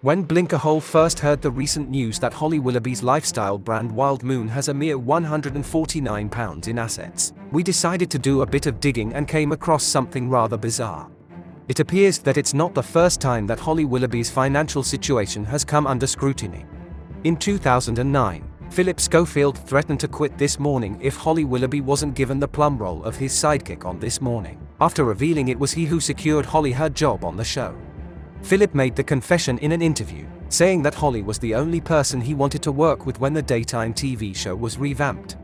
When Blinkerhole first heard the recent news that Holly Willoughby's lifestyle brand Wild Moon has a mere £149 in assets, we decided to do a bit of digging and came across something rather bizarre. It appears that it's not the first time that Holly Willoughby's financial situation has come under scrutiny. In 2009, Phillip Schofield threatened to quit This Morning if Holly Willoughby wasn't given the Plumb role of his sidekick on This Morning, after revealing it was he who secured Holly her job on the show. Phillip made the confession in an interview, saying that Holly was the only person he wanted to work with when the daytime TV show was revamped.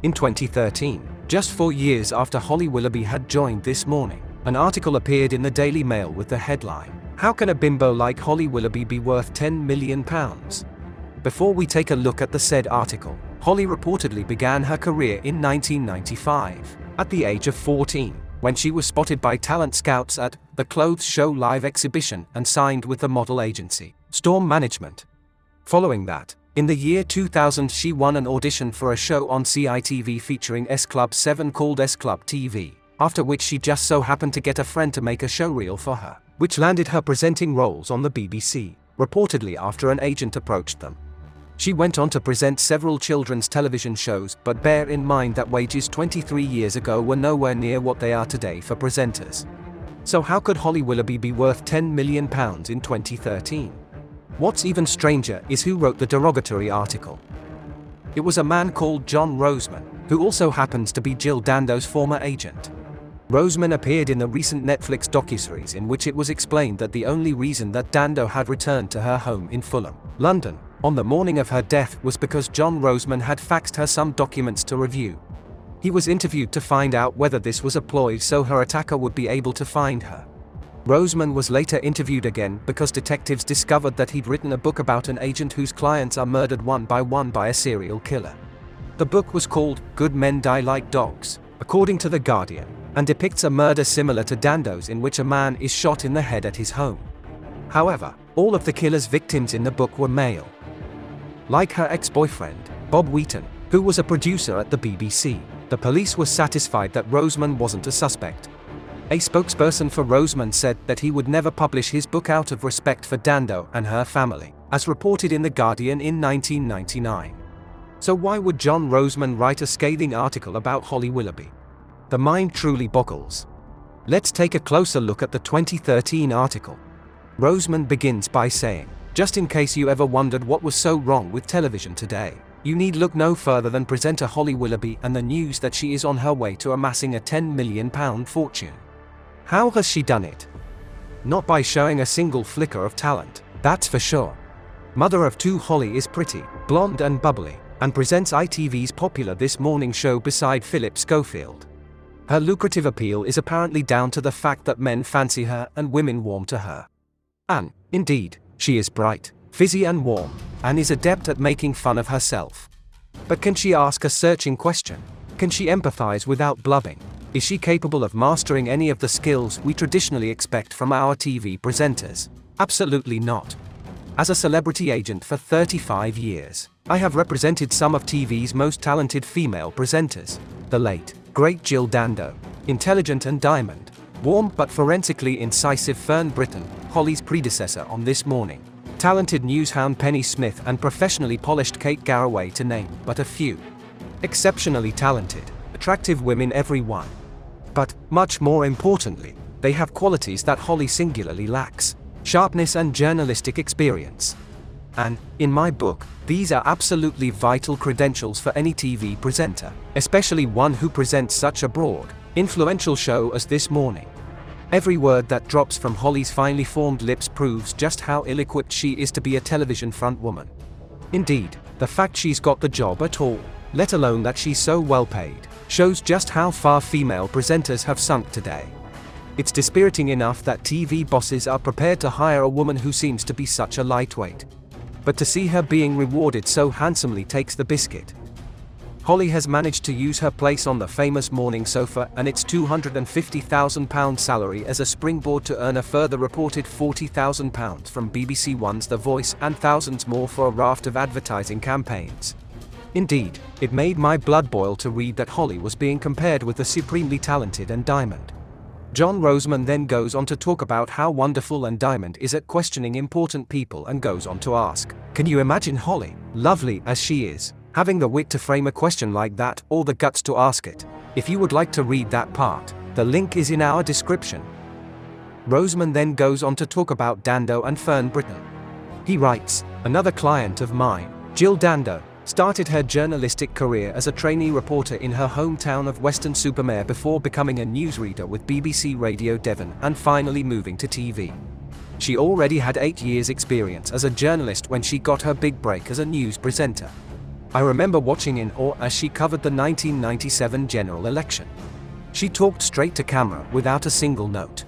In 2013, just 4 years after Holly Willoughby had joined This Morning, an article appeared in the Daily Mail with the headline, "How can a bimbo like Holly Willoughby be worth £10 million?" Before we take a look at the said article, Holly reportedly began her career in 1995, at the age of 14. When she was spotted by talent scouts at the Clothes Show live exhibition and signed with the model agency, Storm Management. Following that, in the year 2000 she won an audition for a show on CITV featuring S Club 7 called S Club TV, after which she just so happened to get a friend to make a showreel for her, which landed her presenting roles on the BBC, reportedly after an agent approached them. She went on to present several children's television shows, but bear in mind that wages 23 years ago were nowhere near what they are today for presenters. So how could Holly Willoughby be worth £10 million in 2013? What's even stranger is who wrote the derogatory article. It was a man called Jon Roseman, who also happens to be Jill Dando's former agent. Roseman appeared in the recent Netflix docuseries in which it was explained that the only reason that Dando had returned to her home in Fulham, London, on the morning of her death was because Jon Roseman had faxed her some documents to review. He was interviewed to find out whether this was a ploy so her attacker would be able to find her. Roseman was later interviewed again because detectives discovered that he'd written a book about an agent whose clients are murdered one by a serial killer. The book was called Good Men Die Like Dogs, according to The Guardian, and depicts a murder similar to Dando's in which a man is shot in the head at his home. However, all of the killer's victims in the book were male. Like her ex-boyfriend, Bob Wheaton, who was a producer at the BBC, the police was satisfied that Roseman wasn't a suspect. A spokesperson for Roseman said that he would never publish his book out of respect for Dando and her family, as reported in The Guardian in 1999. So why would Jon Roseman write a scathing article about Holly Willoughby? The mind truly boggles. Let's take a closer look at the 2013 article. Roseman begins by saying, "Just in case you ever wondered what was so wrong with television today, you need look no further than presenter Holly Willoughby and the news that she is on her way to amassing a £10 million fortune. How has she done it? Not by showing a single flicker of talent, that's for sure. Mother of two, Holly is pretty, blonde and bubbly, and presents ITV's popular This Morning show beside Phillip Schofield. Her lucrative appeal is apparently down to the fact that men fancy her and women warm to her. And, indeed, she is bright, fizzy and warm, and is adept at making fun of herself. But can she ask a searching question? Can she empathize without blubbing? Is she capable of mastering any of the skills we traditionally expect from our TV presenters? Absolutely not. As a celebrity agent for 35 years, I have represented some of TV's most talented female presenters. The late, great Jill Dando, intelligent and diamond, warm but forensically incisive Fern Britain, Holly's predecessor on This Morning, talented newshound Penny Smith and professionally polished Kate Garraway to name but a few. Exceptionally talented, attractive women every one. But, much more importantly, they have qualities that Holly singularly lacks: sharpness and journalistic experience. And, in my book, these are absolutely vital credentials for any TV presenter, especially one who presents such a broad, influential show as This Morning. Every word that drops from Holly's finely formed lips proves just how ill-equipped she is to be a television frontwoman. Indeed, the fact she's got the job at all, let alone that she's so well paid, shows just how far female presenters have sunk today. It's dispiriting enough that TV bosses are prepared to hire a woman who seems to be such a lightweight. But to see her being rewarded so handsomely takes the biscuit. Holly has managed to use her place on the famous morning sofa and its £250,000 salary as a springboard to earn a further reported £40,000 from BBC One's The Voice and thousands more for a raft of advertising campaigns. Indeed, it made my blood boil to read that Holly was being compared with the supremely talented and diamond. Jon Roseman then goes on to talk about how wonderful and Diamond is at questioning important people and goes on to ask, can you imagine Holly, lovely as she is, having the wit to frame a question like that or the guts to ask it? If you would like to read that part, the link is in our description. Roseman then goes on to talk about Dando and Fern Britain. He writes, another client of mine, Jill Dando, started her journalistic career as a trainee reporter in her hometown of Weston-super-Mare before becoming a newsreader with BBC Radio Devon and finally moving to TV. She already had 8 years' experience as a journalist when she got her big break as a news presenter. I remember watching in awe as she covered the 1997 general election. She talked straight to camera without a single note.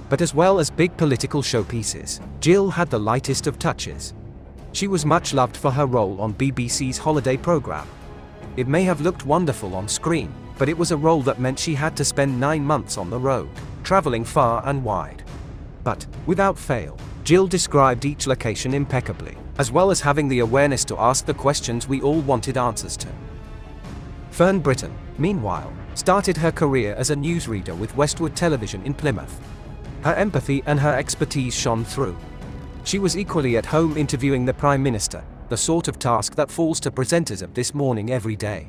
But as well as big political showpieces, Jill had the lightest of touches. She was much loved for her role on BBC's holiday programme. It may have looked wonderful on screen, but it was a role that meant she had to spend 9 months on the road, travelling far and wide. But, without fail, Jill described each location impeccably, as well as having the awareness to ask the questions we all wanted answers to. Fern Britain, meanwhile, started her career as a newsreader with Westwood Television in Plymouth. Her empathy and her expertise shone through. She was equally at home interviewing the Prime Minister, the sort of task that falls to presenters of This Morning every day.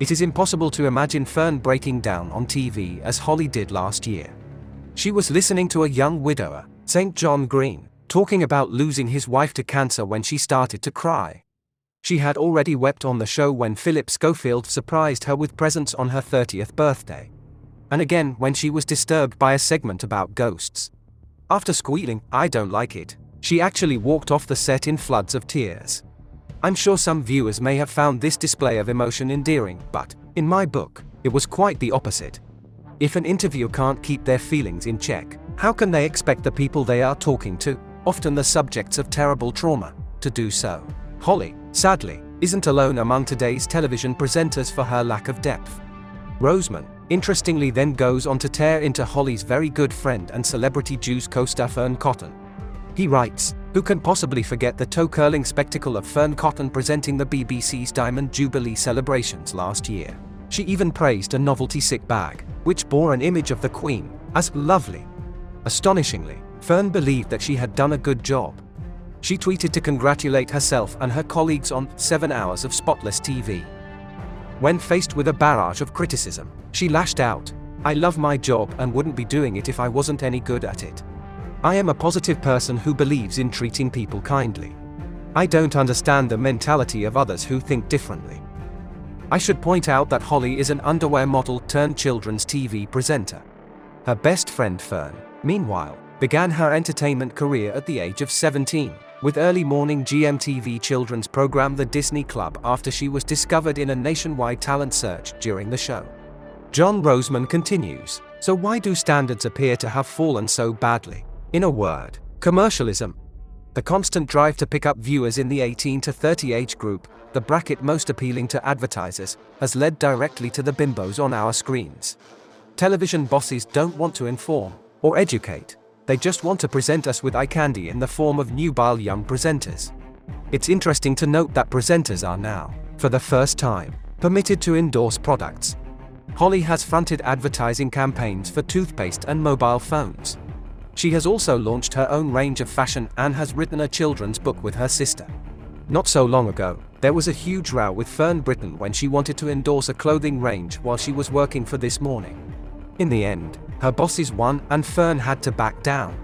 It is impossible to imagine Fern breaking down on TV as Holly did last year. She was listening to a young widower, St. John Green, talking about losing his wife to cancer when she started to cry. She had already wept on the show when Phillip Schofield surprised her with presents on her 30th birthday. And again when she was disturbed by a segment about ghosts. After squealing, "I don't like it," she actually walked off the set in floods of tears. I'm sure some viewers may have found this display of emotion endearing, but, in my book, it was quite the opposite. If an interviewer can't keep their feelings in check, how can they expect the people they are talking to, often the subjects of terrible trauma, to do so? Holly, sadly, isn't alone among today's television presenters for her lack of depth. Roseman, interestingly, then goes on to tear into Holly's very good friend and Celebrity Juice co-star Fern Cotton. He writes, who can possibly forget the toe-curling spectacle of Fern Cotton presenting the BBC's Diamond Jubilee celebrations last year? She even praised a novelty sick bag, which bore an image of the Queen, as lovely. Astonishingly, Fern believed that she had done a good job. She tweeted to congratulate herself and her colleagues on 7 hours of spotless TV. When faced with a barrage of criticism, she lashed out, "I love my job and wouldn't be doing it if I wasn't any good at it. I am a positive person who believes in treating people kindly. I don't understand the mentality of others who think differently." I should point out that Holly is an underwear model turned children's TV presenter. Her best friend Fern, meanwhile, began her entertainment career at the age of 17, with early morning GMTV children's program The Disney Club after she was discovered in a nationwide talent search during the show. Jon Roseman continues, so why do standards appear to have fallen so badly? In a word, commercialism. The constant drive to pick up viewers in the 18 to 30 age group, the bracket most appealing to advertisers, has led directly to the bimbos on our screens. Television bosses don't want to inform or educate. They just want to present us with eye candy in the form of nubile young presenters. It's interesting to note that presenters are now, for the first time, permitted to endorse products. Holly has fronted advertising campaigns for toothpaste and mobile phones. She has also launched her own range of fashion and has written a children's book with her sister. Not so long ago, there was a huge row with Fern Britain when she wanted to endorse a clothing range while she was working for This Morning. In the end, her bosses won and Fern had to back down.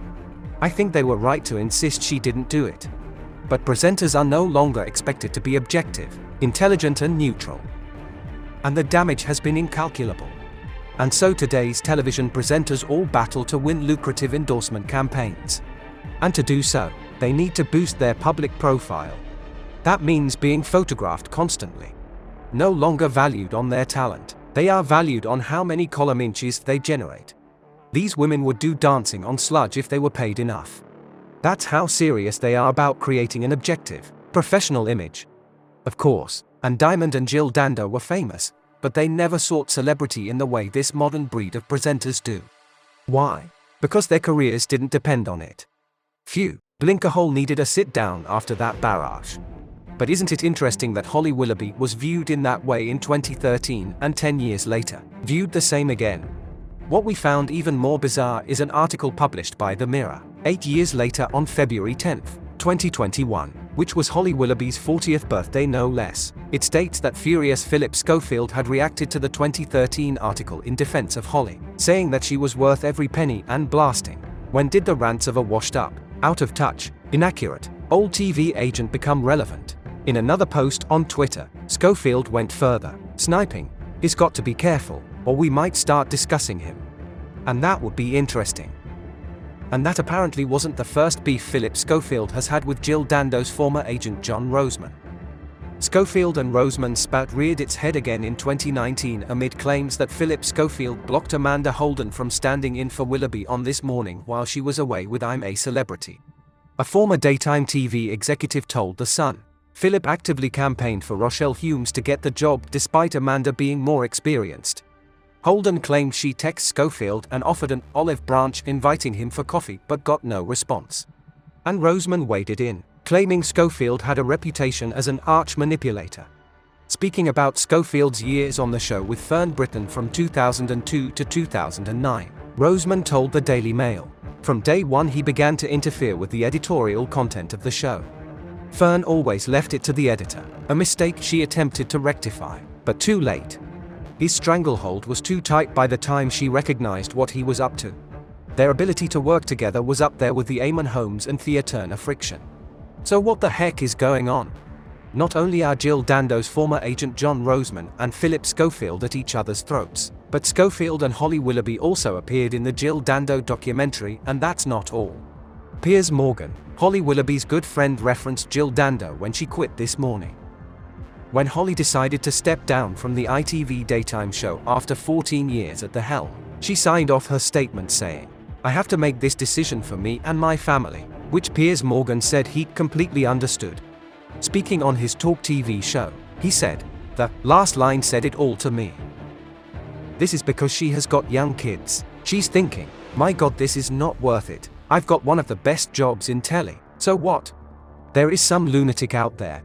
I think they were right to insist she didn't do it. But presenters are no longer expected to be objective, intelligent and neutral. And the damage has been incalculable. And so today's television presenters all battle to win lucrative endorsement campaigns. And to do so, they need to boost their public profile. That means being photographed constantly. No longer valued on their talent, they are valued on how many column inches they generate. These women would do dancing on sludge if they were paid enough. That's how serious they are about creating an objective, professional image. Of course, and Diamond and Jill Dando were famous, but they never sought celebrity in the way this modern breed of presenters do. Why? Because their careers didn't depend on it. Phew, Blinkerhole needed a sit-down after that barrage. But isn't it interesting that Holly Willoughby was viewed in that way in 2013 and 10 years later, viewed the same again? What we found even more bizarre is an article published by The Mirror, 8 years later on February 10, 2021, which was Holly Willoughby's 40th birthday no less. It states that furious Phillip Schofield had reacted to the 2013 article in defense of Holly, saying that she was worth every penny and blasting. When did the rants of a washed up, out of touch, inaccurate, old TV agent become relevant? In another post on Twitter, Schofield went further, sniping, "He's got to be careful, or we might start discussing him. And that would be interesting." And that apparently wasn't the first beef Phillip Schofield has had with Jill Dando's former agent Jon Roseman. Schofield and Roseman spat reared its head again in 2019 amid claims that Phillip Schofield blocked Amanda Holden from standing in for Willoughby on This Morning while she was away with I'm a Celebrity. A former daytime TV executive told The Sun, Phillip actively campaigned for Rochelle Humes to get the job despite Amanda being more experienced. Holden claimed she texted Schofield and offered an olive branch inviting him for coffee but got no response. And Roseman waded in, claiming Schofield had a reputation as an arch manipulator. Speaking about Schofield's years on the show with Fern Britain from 2002 to 2009, Roseman told the Daily Mail, "From day one he began to interfere with the editorial content of the show. Fern always left it to the editor, a mistake she attempted to rectify, but too late. His stranglehold was too tight by the time she recognized what he was up to. Their ability to work together was up there with the Eamon Holmes and Thea Turner friction. So what the heck is going on? Not only are Jill Dando's former agent Jon Roseman and Phillip Schofield at each other's throats, but Schofield and Holly Willoughby also appeared in the Jill Dando documentary, and that's not all. Piers Morgan, Holly Willoughby's good friend, referenced Jill Dando when she quit This Morning. When Holly decided to step down from the ITV daytime show after 14 years at the helm, she signed off her statement saying, "I have to make this decision for me and my family," which Piers Morgan said he completely understood. Speaking on his Talk TV show, he said, "The last line said it all to me. This is because she has got young kids. She's thinking, my God, this is not worth it. I've got one of the best jobs in telly, so what? There is some lunatic out there.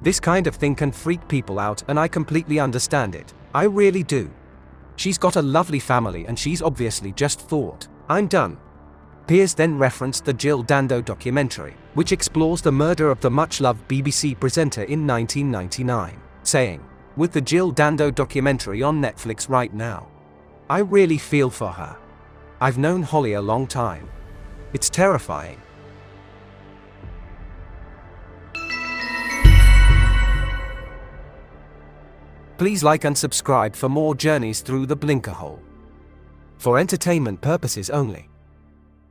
This kind of thing can freak people out and I completely understand it. I really do. She's got a lovely family and she's obviously just thought, I'm done." Piers then referenced the Jill Dando documentary, which explores the murder of the much-loved BBC presenter in 1999, saying, "With the Jill Dando documentary on Netflix right now, I really feel for her. I've known Holly a long time. It's terrifying." Please like and subscribe for more journeys through the Blinkerhole. For entertainment purposes only.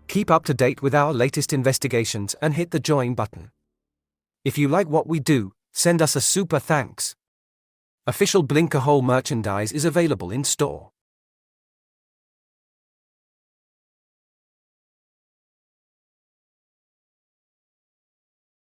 Keep up to date with our latest investigations and hit the join button. If you like what we do, send us a super thanks. Official Blinkerhole merchandise is available in store.